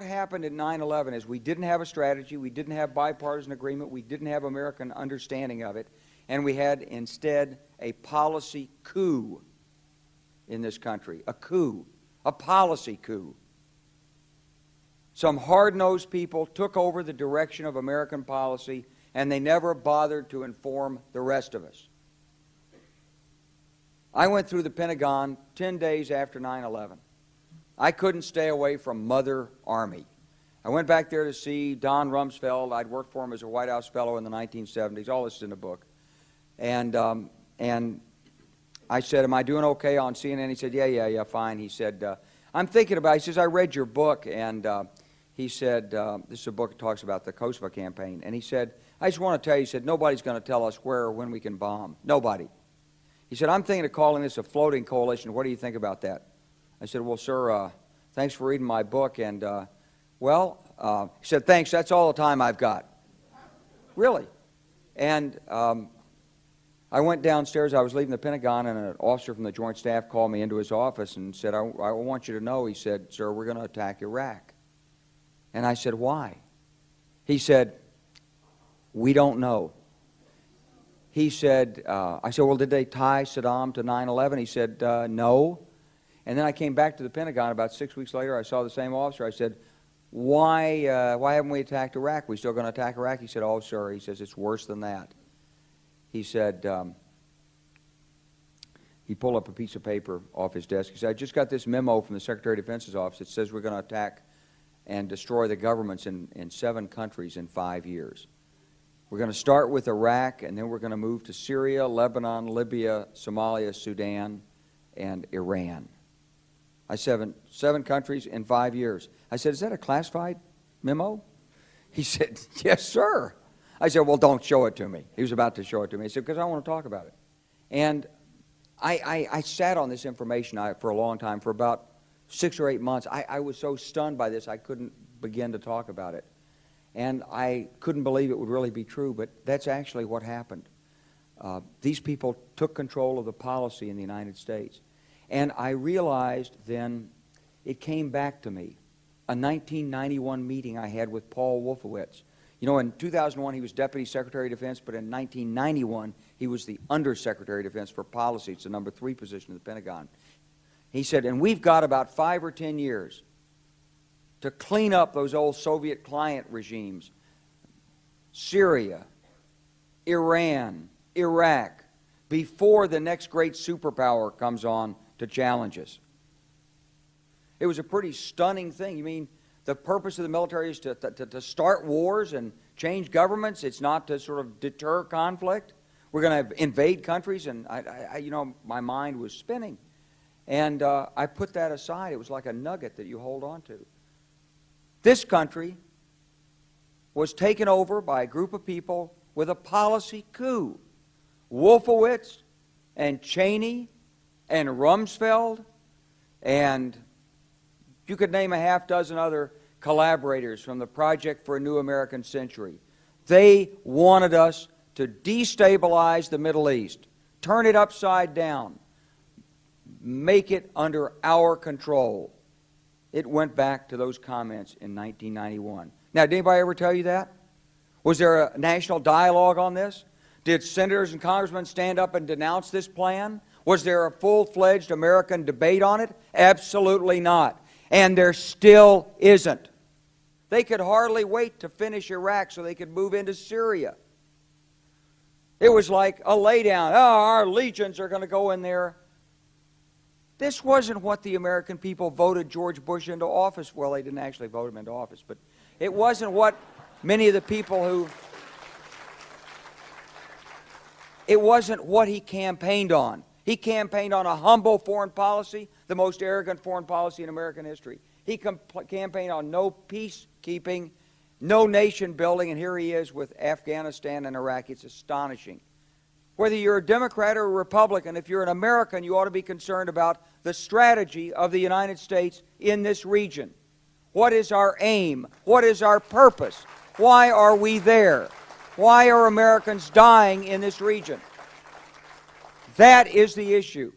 happened in 9/11 is we didn't have a strategy, we didn't have bipartisan agreement, we didn't have American understanding of it, and we had instead a policy coup in this country. A coup. A policy coup. Some hard-nosed people took over the direction of American policy, and they never bothered to inform the rest of us. I went through the Pentagon 10 days after 9/11. I couldn't stay away from Mother Army. I went back there to see Don Rumsfeld. I'd worked for him as a White House fellow in the 1970s. All this is in the book. And I said, am I doing okay on CNN? He said, yeah, fine. He said, I'm thinking about it. He says, I read your book, and he said, this is a book that talks about the Kosovo campaign. And he said, I just want to tell you, he said, nobody's going to tell us where or when we can bomb. Nobody. He said, I'm thinking of calling this a floating coalition. What do you think about that? I said, well, sir, thanks for reading my book. And, he said, thanks, that's all the time I've got. Really. And I went downstairs. I was leaving the Pentagon, and an officer from the Joint Staff called me into his office and said, I want you to know, he said, sir, we're going to attack Iraq. And I said, why? He said, we don't know. He said, I said, well, did they tie Saddam to 9/11? He said, no. And then I came back to the Pentagon about 6 weeks later. I saw the same officer. I said, why haven't we attacked Iraq? We still going to attack Iraq? He said, oh, sir. He says, it's worse than that. He said, he pulled up a piece of paper off his desk. He said, I just got this memo from the Secretary of Defense's office that says we're going to attack and destroy the governments in 7 countries in 5 years. We're going to start with Iraq, and then we're going to move to Syria, Lebanon, Libya, Somalia, Sudan, and Iran. I said, 7 countries in 5 years. I said, is that a classified memo? He said, yes, sir. I said, well, don't show it to me. He was about to show it to me. He said, because I want to talk about it. And I sat on this information for a long time, for about 6 or 8 months. I was so stunned by this, I couldn't begin to talk about it. And I couldn't believe it would really be true, but that's actually what happened. These people took control of the policy in the United States. And I realized then, it came back to me, a 1991 meeting I had with Paul Wolfowitz. You know, in 2001, he was Deputy Secretary of Defense, but in 1991, he was the Undersecretary of Defense for Policy. It's the number 3 position in the Pentagon. He said, and we've got about 5 or 10 years to clean up those old Soviet client regimes, Syria, Iran, Iraq, before the next great superpower comes on to challenge us. It was a pretty stunning thing. You mean the purpose of the military is to start wars and change governments? It's not to sort of deter conflict? We're going to invade countries? And you know, my mind was spinning. And I put that aside. It was like a nugget that you hold on to. This country was taken over by a group of people with a policy coup. Wolfowitz and Cheney and Rumsfeld, and you could name a half dozen other collaborators from the Project for a New American Century. They wanted us to destabilize the Middle East, turn it upside down, make it under our control. It went back to those comments in 1991. Now, did anybody ever tell you that? Was there a national dialogue on this? Did senators and congressmen stand up and denounce this plan? Was there a full-fledged American debate on it? Absolutely not. And there still isn't. They could hardly wait to finish Iraq so they could move into Syria. It was like a laydown. Oh, our legions are going to go in there. This wasn't what the American people voted George Bush into office. Well, they didn't actually vote him into office, but it wasn't what many of the people who... It wasn't what he campaigned on. He campaigned on a humble foreign policy, the most arrogant foreign policy in American history. He campaigned on no peacekeeping, no nation building, and here he is with Afghanistan and Iraq. It's astonishing. Whether you're a Democrat or a Republican, if you're an American, you ought to be concerned about the strategy of the United States in this region. What is our aim? What is our purpose? Why are we there? Why are Americans dying in this region? That is the issue.